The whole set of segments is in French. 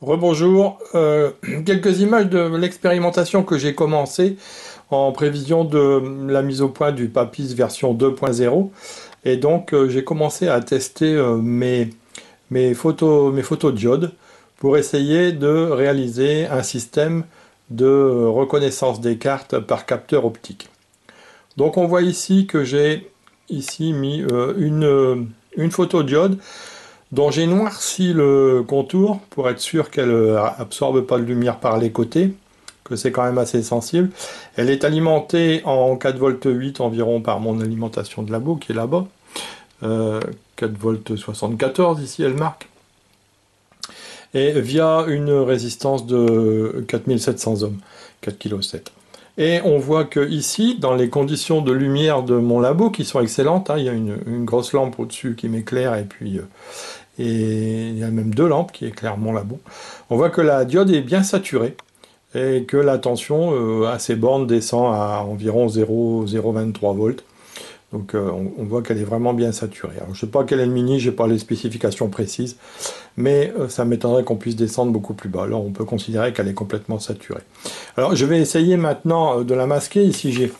Rebonjour. Quelques images de l'expérimentation que j'ai commencé en prévision de la mise au point du Papis version 2.0. Et donc j'ai commencé à tester mes photodiodes pour essayer de réaliser un système de reconnaissance des cartes par capteur optique. Donc on voit ici que j'ai ici mis une photodiode dont j'ai noirci le contour pour être sûr qu'elle absorbe pas de lumière par les côtés, que c'est quand même assez sensible. Elle est alimentée en 4,8 V environ par mon alimentation de labo qui est là-bas. 4,74 V ici elle marque. Et via une résistance de 4700 ohms, 4,7 kg. Et on voit que ici, dans les conditions de lumière de mon labo, qui sont excellentes, hein, il y a une grosse lampe au-dessus qui m'éclaire, et puis et il y a même deux lampes qui éclairent mon labo. On voit que la diode est bien saturée, et que la tension à ces bornes descend à environ 0,23 volts. Donc on voit qu'elle est vraiment bien saturée. Alors, je ne sais pas quelle est le mini, je n'ai pas les spécifications précises, mais ça m'étonnerait qu'on puisse descendre beaucoup plus bas. Là, on peut considérer qu'elle est complètement saturée. Alors, je vais essayer maintenant de la masquer. Ici,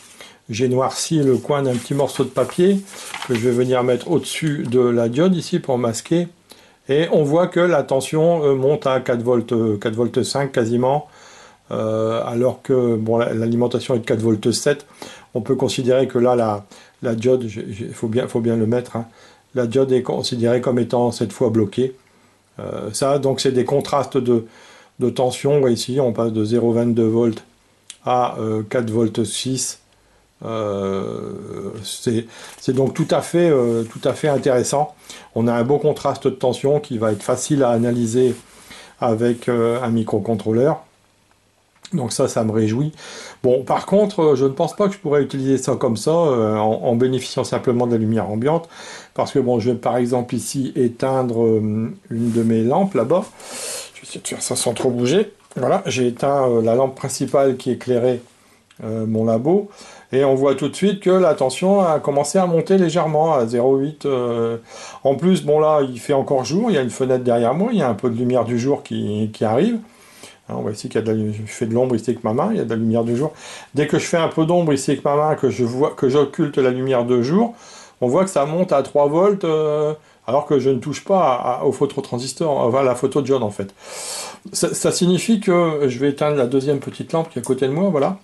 j'ai noirci le coin d'un petit morceau de papier que je vais venir mettre au-dessus de la diode ici pour masquer. Et on voit que la tension monte à 4 volts, 4 volts 5 quasiment, alors que bon, l'alimentation est de 4 volts 7. On peut considérer que là, la diode, il faut bien le mettre, hein, la diode est considérée comme étant cette fois bloquée. Ça, donc, c'est des contrastes de tension. Ici, on passe de 0,22 volts à 4 volts 6. C'est donc tout à fait intéressant. On a un beau contraste de tension qui va être facile à analyser avec un microcontrôleur. Donc ça me réjouit. Bon, par contre, je ne pense pas que je pourrais utiliser ça comme ça, en bénéficiant simplement de la lumière ambiante, parce que bon, je vais par exemple ici éteindre une de mes lampes là-bas. Je vais essayer de faire ça sans trop bouger. Voilà, j'ai éteint la lampe principale qui éclairait mon labo, et on voit tout de suite que la tension a commencé à monter légèrement à 0,8. En plus, bon là, il fait encore jour, il y a une fenêtre derrière moi, il y a un peu de lumière du jour qui arrive. On voit ici qu'il y a je fais de l'ombre ici avec ma main, il y a de la lumière du jour. Dès que je fais un peu d'ombre ici avec ma main, que je vois que j'occulte la lumière de jour, on voit que ça monte à 3 volts, alors que je ne touche pas au phototransistor, à la photodiode en fait. Ça signifie que je vais éteindre la deuxième petite lampe qui est à côté de moi, voilà.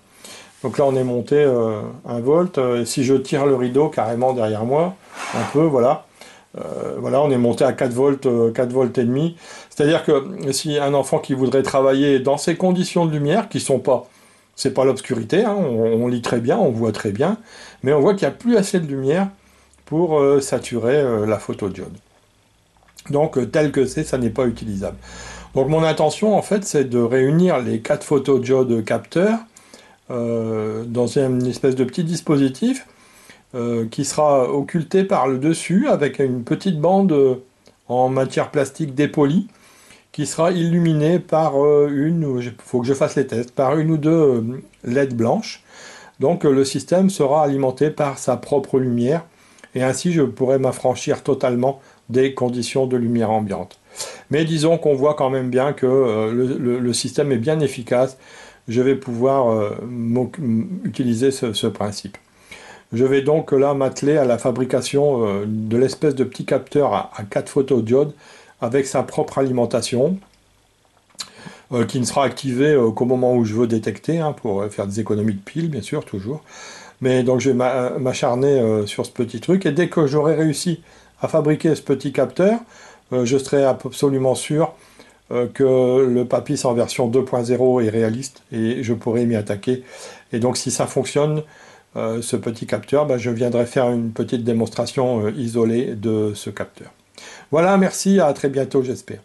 Donc là on est monté 1 volt, et si je tire le rideau carrément derrière moi, un peu, voilà. Voilà, on est monté à 4 volts, 4 volts et demi. C'est-à-dire que si un enfant qui voudrait travailler dans ces conditions de lumière, qui sont pas, c'est pas l'obscurité, hein, on lit très bien, on voit très bien, mais on voit qu'il n'y a plus assez de lumière pour saturer la photodiode. Donc tel que c'est, ça n'est pas utilisable. Donc mon intention en fait, c'est de réunir les 4 photodiodes capteurs dans une espèce de petit dispositif qui sera occulté par le dessus avec une petite bande en matière plastique dépolie qui sera illuminée par il faut que je fasse les tests, par une ou deux LED blanches. Donc le système sera alimenté par sa propre lumière et ainsi je pourrai m'affranchir totalement des conditions de lumière ambiante. Mais disons qu'on voit quand même bien que le système est bien efficace. Je vais pouvoir utiliser ce principe. Je vais donc là m'atteler à la fabrication de l'espèce de petit capteur à 4 photodiodes avec sa propre alimentation qui ne sera activée qu'au moment où je veux détecter, hein, pour faire des économies de piles, bien sûr, toujours. Mais donc je vais m'acharner sur ce petit truc, et dès que j'aurai réussi à fabriquer ce petit capteur, je serai absolument sûr que le Papis en version 2.0 est réaliste et je pourrai m'y attaquer. Et donc si ça fonctionne, ce petit capteur, je viendrai faire une petite démonstration isolée de ce capteur. Voilà, merci, à très bientôt j'espère.